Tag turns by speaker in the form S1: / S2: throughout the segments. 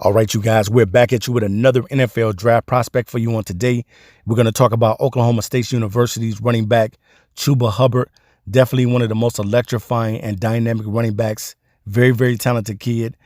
S1: All right, you guys, we're back at you with another NFL draft prospect for you on today. We're going to talk about Oklahoma State University's running back, Chuba Hubbard. Definitely one of the most electrifying and dynamic running backs. Very, very talented kid.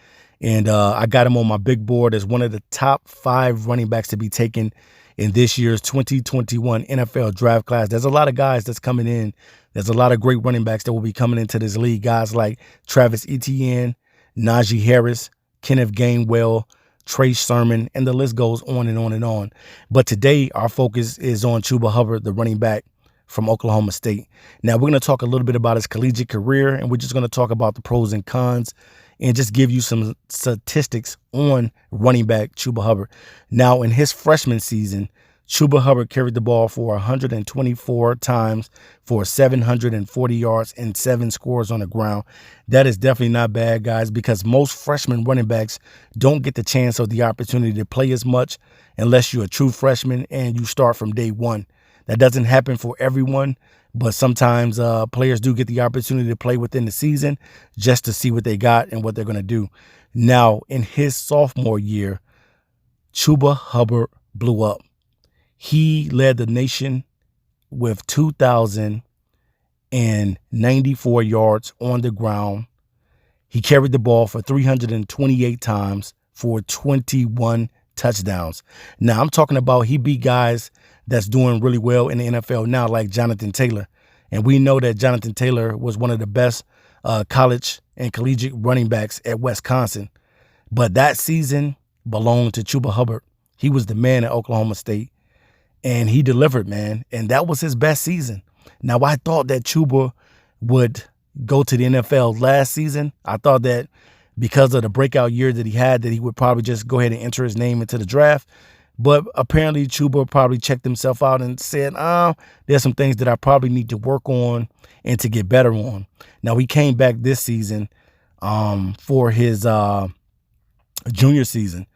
S1: And I got him on my big board as one of the top 5 running backs to be taken in this year's 2021 NFL draft class. There's a lot of guys that's coming in. There's a lot of great running backs that will be coming into this league. Guys like Travis Etienne, Najee Harris, Kenneth Gainwell, Trey Sermon, and the list goes on and on and on. But today, our focus is on Chuba Hubbard, the running back from Oklahoma State. Now, we're going to talk a little bit about his collegiate career, and we're just going to talk about the pros and cons and just give you some statistics on running back Chuba Hubbard. Now, in his freshman season, Chuba Hubbard carried the ball for 124 times for 740 yards and 7 scores on the ground. That is definitely not bad, guys, because most freshman running backs don't get the chance or the opportunity to play as much unless you're a true freshman and you start from day one. That doesn't happen for everyone, but sometimes players do get the opportunity to play within the season just to see what they got and what they're going to do. Now, in his sophomore year, Chuba Hubbard blew up. He led the nation with 2,094 yards on the ground. He carried the ball for 328 times for 21 touchdowns. Now, I'm talking about he beat guys that's doing really well in the NFL now, like Jonathan Taylor. And we know that Jonathan Taylor was one of the best college and collegiate running backs at Wisconsin. But that season belonged to Chuba Hubbard. He was the man at Oklahoma State. And he delivered, man. And that was his best season. Now, I thought that Chuba would go to the NFL last season. I thought that because of the breakout year that he had, that he would probably just go ahead and enter his name into the draft. But apparently, Chuba probably checked himself out and said, there's some things that I probably need to work on and to get better on. Now, he came back this season for his junior season.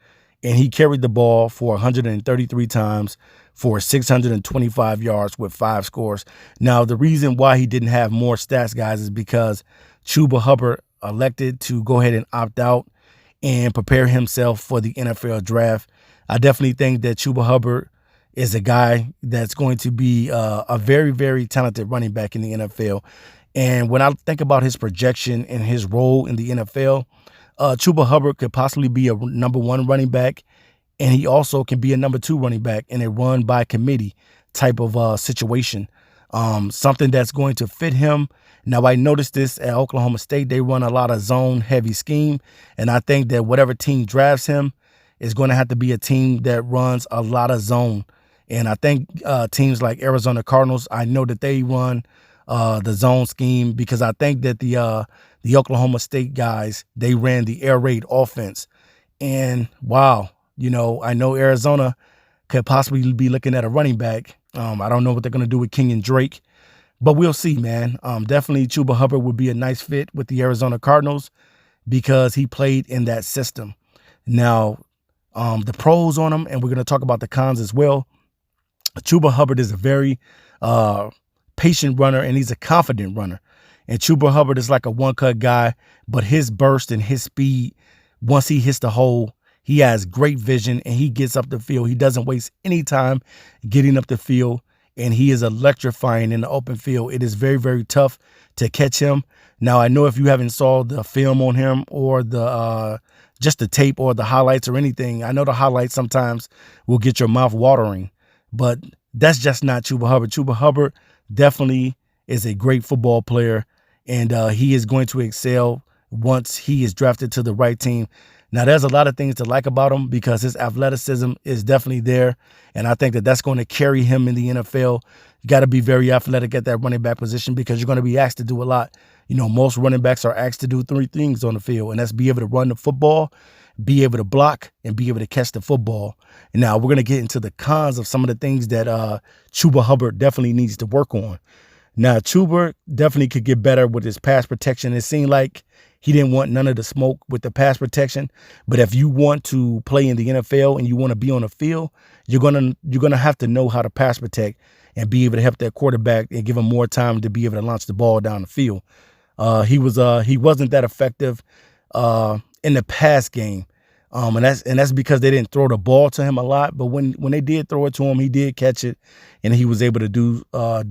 S1: And he carried the ball for 133 times for 625 yards with 5 scores. Now, the reason why he didn't have more stats, guys, is because Chuba Hubbard elected to go ahead and opt out and prepare himself for the NFL draft. I definitely think that Chuba Hubbard is a guy that's going to be a very, very talented running back in the NFL. And when I think about his projection and his role in the NFL, Chuba Hubbard could possibly be a number 1 running back, and he also can be a number 2 running back in a run by committee type of situation. Something that's going to fit him. Now, I noticed this at Oklahoma State. They run a lot of zone heavy scheme, and I think that whatever team drafts him is going to have to be a team that runs a lot of zone. And I think teams like Arizona Cardinals, I know that they run the zone scheme because I think that the Oklahoma State guys, they ran the air raid offense. And wow, I know Arizona could possibly be looking at a running back. I don't know what they're going to do with Kenyon Drake, but we'll see, man. Definitely Chuba Hubbard would be a nice fit with the Arizona Cardinals because he played in that system. Now, the pros on him, and we're going to talk about the cons as well. Chuba Hubbard is a very patient runner, and he's a confident runner. And Chuba Hubbard is like a one-cut guy, but his burst and his speed, once he hits the hole, he has great vision, and he gets up the field. He doesn't waste any time getting up the field, and he is electrifying in the open field. It is very, very tough to catch him. Now, I know if you haven't saw the film on him or the just the tape or the highlights or anything, I know the highlights sometimes will get your mouth watering, but that's just not Chuba Hubbard. Chuba Hubbard definitely is a great football player, and he is going to excel once he is drafted to the right team. Now, there's a lot of things to like about him because his athleticism is definitely there, and I think that that's going to carry him in the NFL. You got to be very athletic at that running back position because you're going to be asked to do a lot. Most running backs are asked to do 3 things on the field, and that's be able to run the football, be able to block, and be able to catch the football. And now we're going to get into the cons of some of the things that Chuba Hubbard definitely needs to work on. Now, Chuba definitely could get better with his pass protection. It seemed like he didn't want none of the smoke with the pass protection. But if you want to play in the NFL and you want to be on the field, you're gonna have to know how to pass protect and be able to help that quarterback and give him more time to be able to launch the ball down the field. He wasn't that effective in the pass game. And that's because they didn't throw the ball to him a lot. But when they did throw it to him, he did catch it, and he was able to do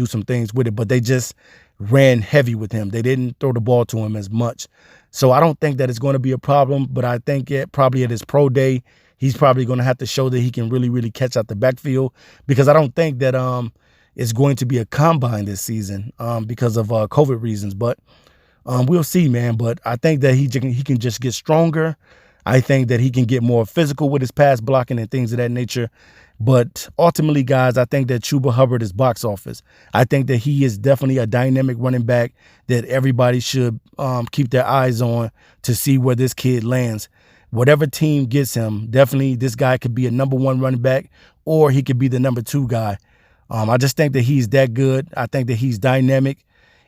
S1: some things with it. But they just ran heavy with him. They didn't throw the ball to him as much. So I don't think that it's going to be a problem. But I think probably at his pro day, he's probably going to have to show that he can really, really catch out the backfield, because I don't think that it's going to be a combine this season because of COVID reasons. But we'll see, man. But I think that he can just get stronger. I think that he can get more physical with his pass blocking and things of that nature. But ultimately, guys, I think that Chuba Hubbard is box office. I think that he is definitely a dynamic running back that everybody should keep their eyes on to see where this kid lands. Whatever team gets him, definitely this guy could be a #1 running back, or he could be the #2 guy. I just think that he's that good. I think that he's dynamic.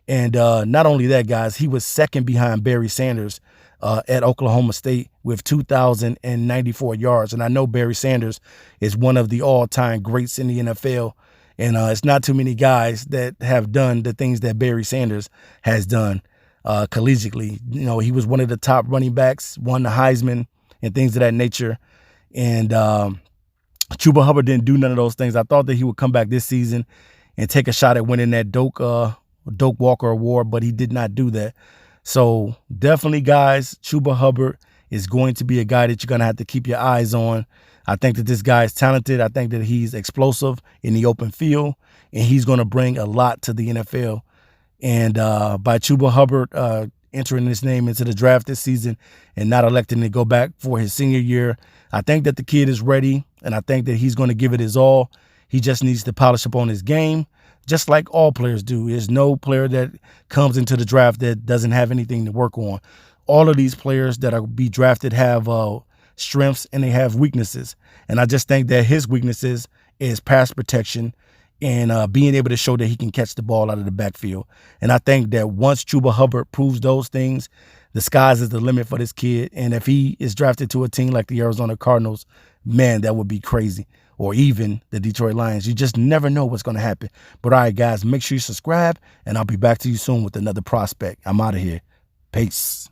S1: And not only that, guys, he was second behind Barry Sanders at Oklahoma State with 2,094 yards. And I know Barry Sanders is one of the all-time greats in the NFL. And it's not too many guys that have done the things that Barry Sanders has done collegiately. You know, he was one of the top running backs, won the Heisman and things of that nature. And Chuba Hubbard didn't do none of those things. I thought that he would come back this season and take a shot at winning that Doak Walker Award, but he did not do that. So definitely, guys, Chuba Hubbard is going to be a guy that you're going to have to keep your eyes on. I think that this guy is talented. I think that he's explosive in the open field, and he's going to bring a lot to the NFL. And by Chuba Hubbard entering his name into the draft this season and not electing to go back for his senior year, I think that the kid is ready, and I think that he's going to give it his all. He just needs to polish up on his game, just like all players do. There's no player that comes into the draft that doesn't have anything to work on. All of these players that are be drafted have strengths and they have weaknesses. And I just think that his weaknesses is pass protection and being able to show that he can catch the ball out of the backfield. And I think that once Chuba Hubbard proves those things, the sky's is the limit for this kid. And if he is drafted to a team like the Arizona Cardinals, man, that would be crazy. Or even the Detroit Lions. You just never know what's going to happen. But all right, guys, make sure you subscribe, and I'll be back to you soon with another prospect. I'm out of here. Peace.